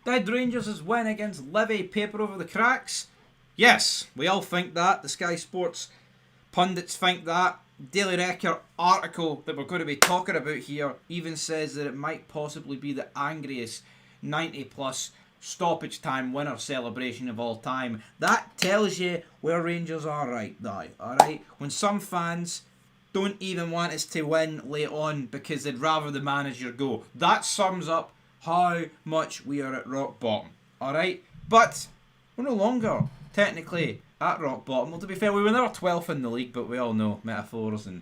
Did Rangers' win against Livy paper over the cracks? Yes, we all think that. The Sky Sports pundits think that. Daily Record article that we're going to be talking about here even says that it might possibly be the angriest 90 plus stoppage time winner celebration of all time. That tells you where Rangers are right now, alright? When some fans don't even want us to win late on because they'd rather the manager go. That sums up how much we are at rock bottom, alright? But we're no longer technically at rock bottom. Well, to be fair, we were never 12th in the league, but we all know metaphors and,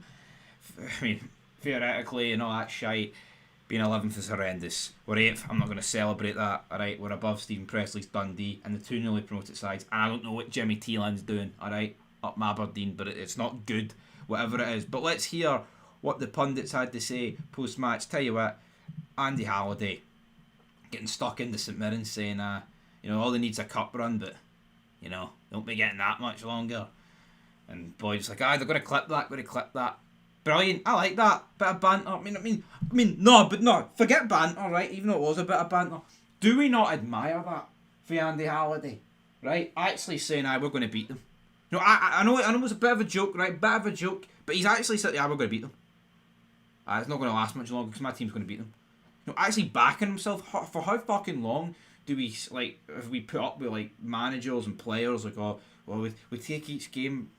I mean, theoretically and all that shite. Being 11th is horrendous. We're 8th, I'm not going to celebrate that. Alright, we're above Stephen Presley's Dundee and the two newly promoted sides. And I don't know what Jimmy Teeland's doing, alright, up Aberdeen, but it's not good, whatever it is. But let's hear what the pundits had to say post-match. Tell you what, Andy Halliday getting stuck into St Mirren saying, all they need's a cup run, but, don't be getting that much longer. And Boyd's like, they're going to clip that. Brilliant. I like that. Bit of banter. I mean, no, forget banter, right? Even though it was a bit of banter. Do we not admire that for Andy Halliday? Right? Actually saying, we're going to beat them. I know it was a bit of a joke, right? Bit of a joke. But he's actually said, we're going to beat them. It's not going to last much longer because my team's going to beat them. Actually backing himself. For how fucking long do we, if we put up with, managers and players, we take each game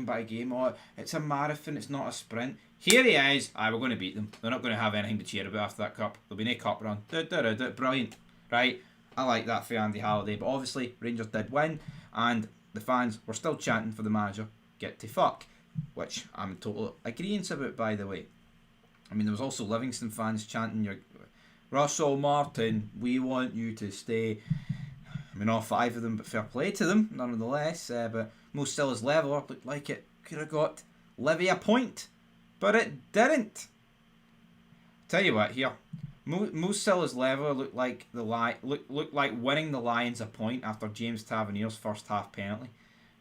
by game. It's a marathon, it's not a sprint. Here he is. We're going to beat them. They're not going to have anything to cheer about after that cup. There'll be no cup run. Brilliant. Right? I like that for Andy Halliday. But obviously, Rangers did win. And the fans were still chanting for the manager, get to fuck. Which I'm in total agreement about, by the way. I mean, there was also Livingston fans chanting, Russell Martin, we want you to stay. I mean, all 5 of them, but fair play to them, nonetheless. But Mo Silla's leveller looked like it could have got Livy a point, but it didn't. Tell you what, here, Mo Silla's leveller looked like looked like winning the Lions a point after James Tavernier's first half penalty.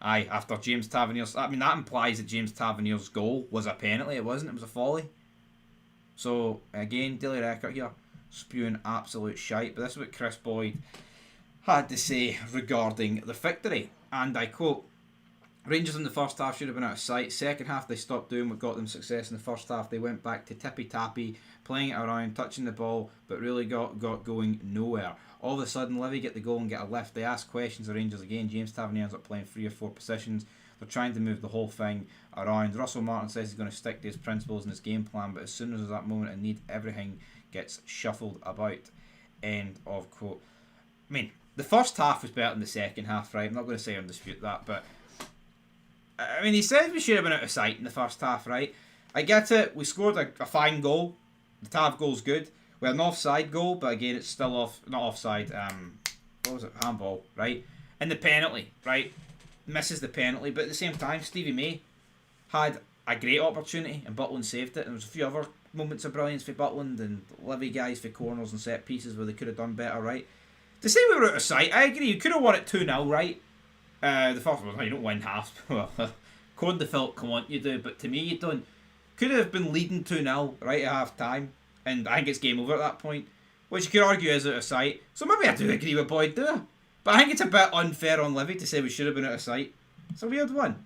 After James Tavernier's, that implies that James Tavernier's goal was a penalty. It wasn't. It was a volley. So again, Daily Record here spewing absolute shite. But this is what Kris Boyd had to say regarding the victory, and I quote: Rangers in the first half should have been out of sight. Second half they stopped doing what got them success in the first half. They went back to tippy-tappy, playing it around, touching the ball, but really got going nowhere. All of a sudden, Livy get the goal and get a lift. They ask questions of Rangers again. James Tavernier ends up playing 3 or 4 positions. They're trying to move the whole thing around. Russell Martin says he's going to stick to his principles and his game plan, but as soon as there's that moment of need, everything gets shuffled about. End of quote. I mean, the first half was better than the second half, right? I'm not going to say I dispute that, but I mean, he says we should have been out of sight in the first half, right? I get it. We scored a fine goal. The Tav goal's good. We had an offside goal, but again, it's still not offside. What was it? Handball, right? And the penalty, right? Misses the penalty, but at the same time, Stevie May had a great opportunity and Butland saved it. And there was a few other moments of brilliance for Butland and Livy guys for corners and set pieces where they could have done better, right? To say we were out of sight, I agree. You could have won it 2-0, right? The first one, you don't win half. Well, Code the Philp, come on, you do. But to me, you don't. Could have been leading 2-0 right at half time. And I think it's game over at that point. Which you could argue is out of sight. So maybe I do agree with Boyd there. But I think it's a bit unfair on Livy to say we should have been out of sight. It's a weird one.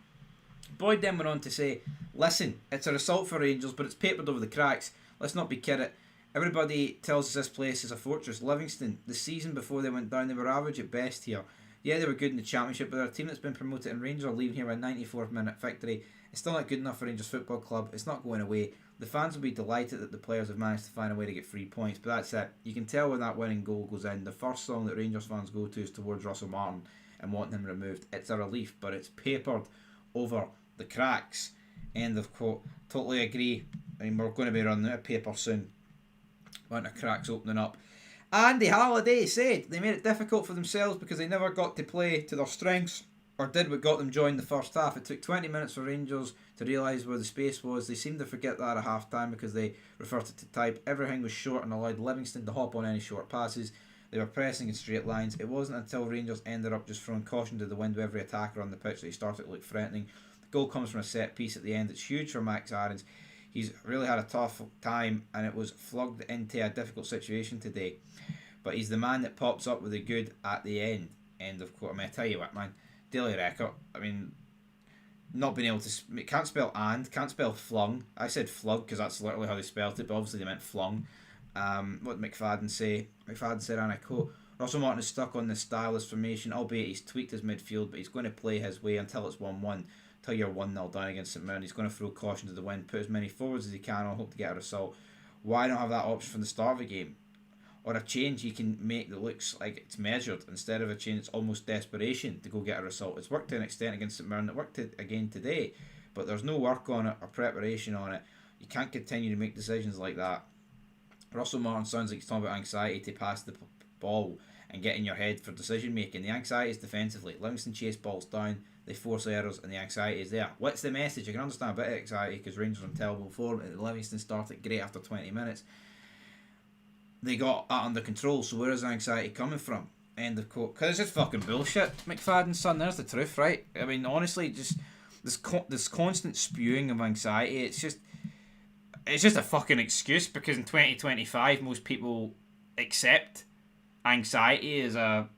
Boyd then went on to say, listen, it's a result for Rangers, but it's papered over the cracks. Let's not be kidding. Everybody tells us this place is a fortress. Livingston, the season before they went down, they were average at best here. Yeah, they were good in the Championship, but they're a team that's been promoted, and Rangers are leaving here with a 94th minute victory. It's still not good enough for Rangers Football Club. It's not going away. The fans will be delighted that the players have managed to find a way to get 3 points, but that's it. You can tell when that winning goal goes in. The first song that Rangers fans go to is towards Russell Martin and wanting him removed. It's a relief, but it's papered over the cracks. End of quote. Totally agree. I mean, we're going to be running out of paper soon. Want the cracks opening up. Andy Halliday said they made it difficult for themselves because they never got to play to their strengths or did what got them joined the first half. It took 20 minutes for Rangers to realise where the space was. They seemed to forget that at half time because they reverted to type. Everything was short and allowed Livingston to hop on any short passes. They were pressing in straight lines. It wasn't until Rangers ended up just throwing caution to the wind with every attacker on the pitch that he started to look threatening. The goal comes from a set piece at the end. It's huge for Max Aarons. He's really had a tough time and it was flogged into a difficult situation today. but he's the man that pops up with the good at the end. End of quote. I mean, I tell you what, man, daily record. I mean, not being able to can't spell can't spell flung. I said flug because that's literally how they spelled it, but obviously they meant flung. What did McFadden say? McFadden said, and I quote, Russell Martin is stuck on the stylist formation, albeit he's tweaked his midfield, but he's going to play his way until it's 1-1, until you're 1-0 down against St Mirren. He's going to throw caution to the wind, put as many forwards as he can, and hope to get a result. Why not have that option from the start of the game? Or a change he can make that looks like it's measured, instead of a change that's almost desperation to go get a result. It's worked to an extent against St Mirren, it worked again today, but there's no work on it or preparation on it. You can't continue to make decisions like that. Russell Martin sounds like he's talking about anxiety to pass the ball and get in your head for decision making. The anxiety is defensively. Livingston chase balls down, they force errors, and the anxiety is there. What's the message? I can understand a bit of anxiety because Rangers are in terrible form. Livingston started great after 20 minutes. They got that under control, so where is the anxiety coming from? End of quote. Because it's just fucking bullshit, McFadden, son. There's the truth, right? I mean, honestly, just this constant spewing of anxiety, it's just a fucking excuse, because in 2025 most people accept anxiety as a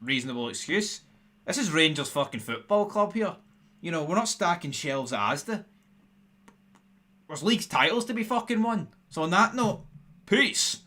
reasonable excuse. This is Rangers fucking football club here. You know, we're not stacking shelves at Asda. There's league titles to be fucking won. So on that note, peace.